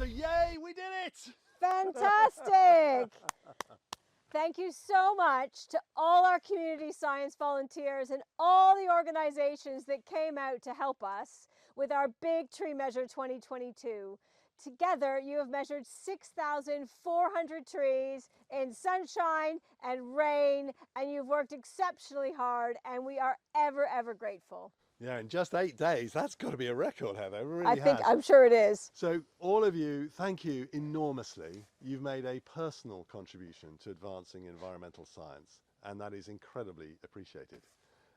So yay, we did it! Fantastic! Thank you so much to all our community science volunteers and all the organizations that came out to help us with our Big Tree Measure 2022. Together, you have measured 6,400 trees in sunshine and rain, and you've worked exceptionally hard, and we are ever, ever grateful. Yeah, in just 8 days, that's got to be a record, Heather. It really has. I'm sure it is. So all of you, thank you enormously. You've made a personal contribution to advancing environmental science, and that is incredibly appreciated.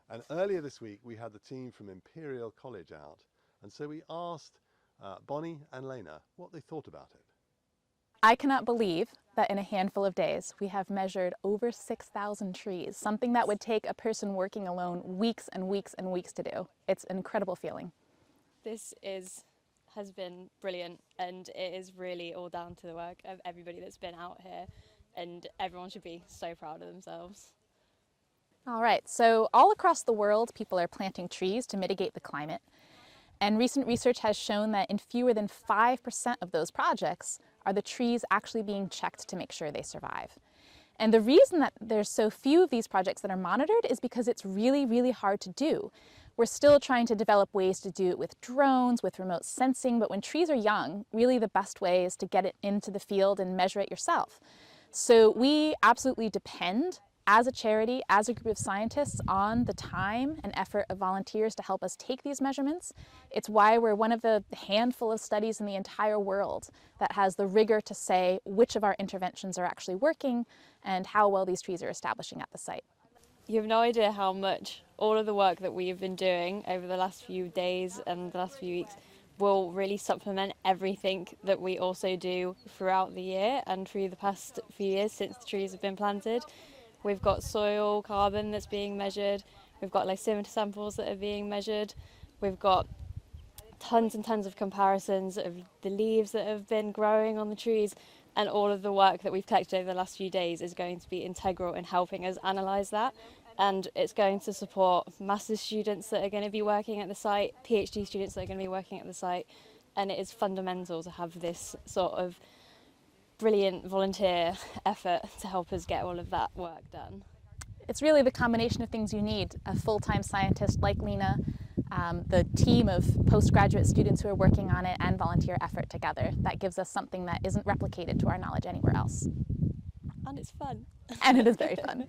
And earlier this week, we had the team from Imperial College out, and so we asked Bonnie and Lena what they thought about it. I cannot believe that in a handful of days we have measured over 6,000 trees, something that would take a person working alone weeks and weeks and weeks to do. It's an incredible feeling. This has been brilliant, and it is really all down to the work of everybody that's been out here, and everyone should be so proud of themselves. All right, so all across the world people are planting trees to mitigate the climate, and recent research has shown that in fewer than 5% of those projects are the trees actually being checked to make sure they survive. And the reason that there's so few of these projects that are monitored is because it's really, really hard to do. We're still trying to develop ways to do it with drones, with remote sensing, but when trees are young, really the best way is to get it into the field and measure it yourself. So we absolutely depend, as a charity, as a group of scientists, on the time and effort of volunteers to help us take these measurements. It's why we're one of the handful of studies in the entire world that has the rigor to say which of our interventions are actually working and how well these trees are establishing at the site. You have no idea how much all of the work that we've been doing over the last few days and the last few weeks will really supplement everything that we also do throughout the year and through the past few years since the trees have been planted. We've got soil carbon that's being measured, we've got lysimeter samples that are being measured, we've got tons and tons of comparisons of the leaves that have been growing on the trees, and all of the work that we've collected over the last few days is going to be integral in helping us analyse that, and it's going to support master's students that are going to be working at the site, PhD students that are going to be working at the site, and it is fundamental to have this sort of brilliant volunteer effort to help us get all of that work done. It's really the combination of things you need: a full-time scientist like Lena, the team of postgraduate students who are working on it, and volunteer effort together. That gives us something that isn't replicated to our knowledge anywhere else. And it's fun. And it is very fun.